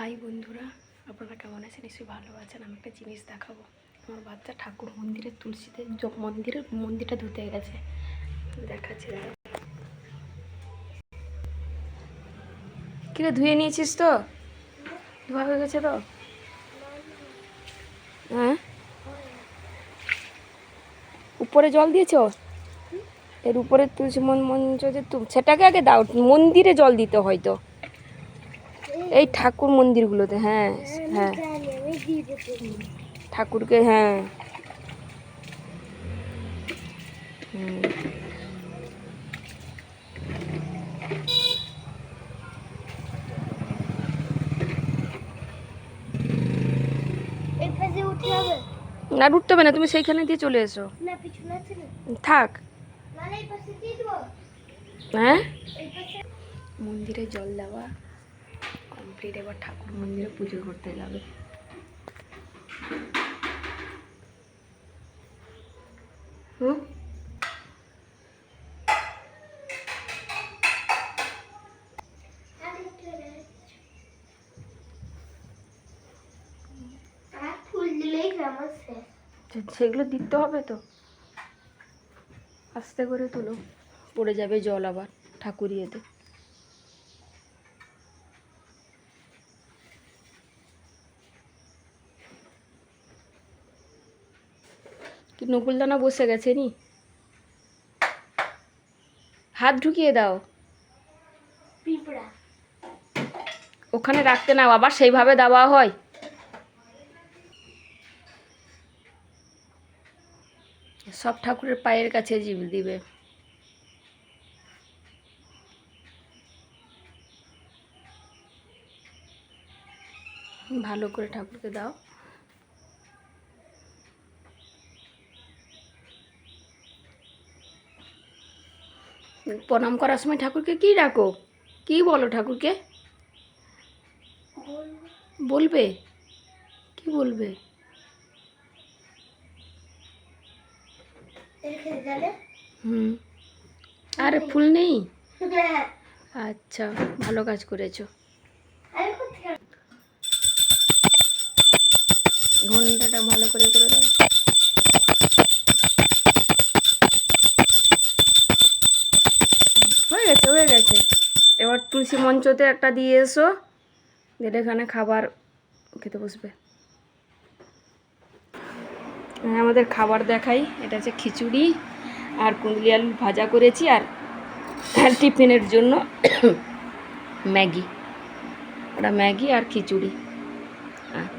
High বন্ধুরা, আপনারা কেমন আছেন? নিশ্চয়ই ভালো আছেন। আমি একটা জিনিস দেখাবো। আমার বাচ্চা ঠাকুর মন্দিরের তুলসীতে মন্দিরটা ধুতে গেছে, দেখাচ্ছি। কিরে, ধুয়ে নিয়েছিস তো? ধোয়া হয়ে গেছে তো? হ্যাঁ, উপরে জল দিয়েছ? এর উপরে তুলসী মঞ্চ যে সেটাকে আগে দাও, মন্দিরে জল দিতে হয়তো, এই ঠাকুর মন্দিরগুলোতে। হ্যাঁ হ্যাঁ, ঠাকুরকে। হ্যাঁ হুম, না উঠতে হবে না, তুমি সেইখানে দিয়ে চলে এসো। থাক। হ্যাঁ, মন্দিরে জল দেওয়া কমপ্লিট। এবার ঠাকুর মন্দিরে পুজো করতে যাবে। হুম, সেগুলো দিতে হবে তো। আস্তে করে তুলো, পড়ে যাবে জল আবার ঠাকুর ইয়েতে। কি নকুলদানা বসে গেছে নি? হাত ঢুকিয়ে দাও, ওখানে রাখতে নাও, আবার সেইভাবে দেওয়া হয়। সব ঠাকুরের পায়ের কাছে দিবে। ভালো করে ঠাকুরকে দাও। প্রণাম করার সময় ঠাকুরকে কি ডাকো? কি বলো ঠাকুরকে? বলবে কি বলবে? হুম, আরে ফুল নেই? আচ্ছা, ভালো কাজ করেছো। ঘন্টাটা ভালো করে দাও। হয়ে গেছে হয়ে গেছে। এবার তুলসী মঞ্চতে একটা দিয়ে এসো, দিলে এখানে খাবার খেতে বসবে। আমাদের খাবার দেখাই। এটা হচ্ছে খিচুড়ি আর কুঁদলি আলু ভাজা করেছি, আর টিফিনের জন্য ম্যাগি। ওটা ম্যাগি আর খিচুড়ি।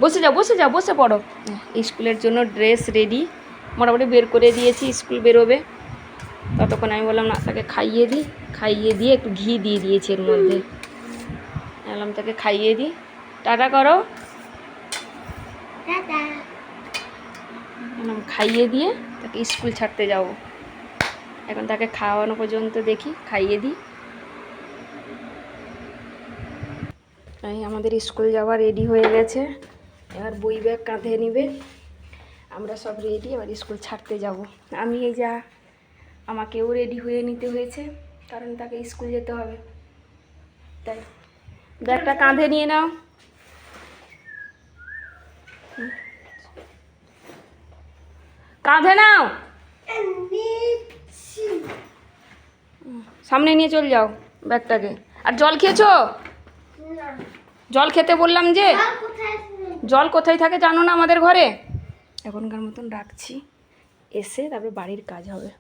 বসে যাও বসে যাও, বসে পড়ো। স্কুলের জন্য ড্রেস রেডি, মোটামুটি বের করে দিয়েছি, স্কুল বেরোবে। ততক্ষণ আমি বললাম না, তাকে খাইয়ে দিই। খাইয়ে দিয়ে একটু ঘি দিয়ে দিয়েছি এর মধ্যে। বললাম তাকে খাইয়ে দিই। টাটা করো। খাইয়ে দিয়ে তাকে স্কুল ছাড়তে যাব। এখন তাকে খাওয়ানো পর্যন্ত দেখি, খাইয়ে দিই। এই আমাদের স্কুল যাওয়া রেডি হয়ে গেছে। এবার বই ব্যাগ কাঁধে নিবে, আমরা সব রেডি। এবার স্কুল ছাড়তে যাব। আমি এই যা, আমাকেও রেডি হয়ে নিতে হয়েছে, কারণ তাকে স্কুল যেতে হবে। তাই ব্যাগটা কাঁধে নিয়ে নাও। কাঁধে নাও, সামনে নিয়ে চল যাও ব্যাগটাকে। আর জল খেয়েছো? জল খেতে বললাম যে। জল কোথায় থাকে জানো না আমাদের ঘরে? এখনকার মতন রাখছি, এসে তারপরে বাড়ির কাজ হবে।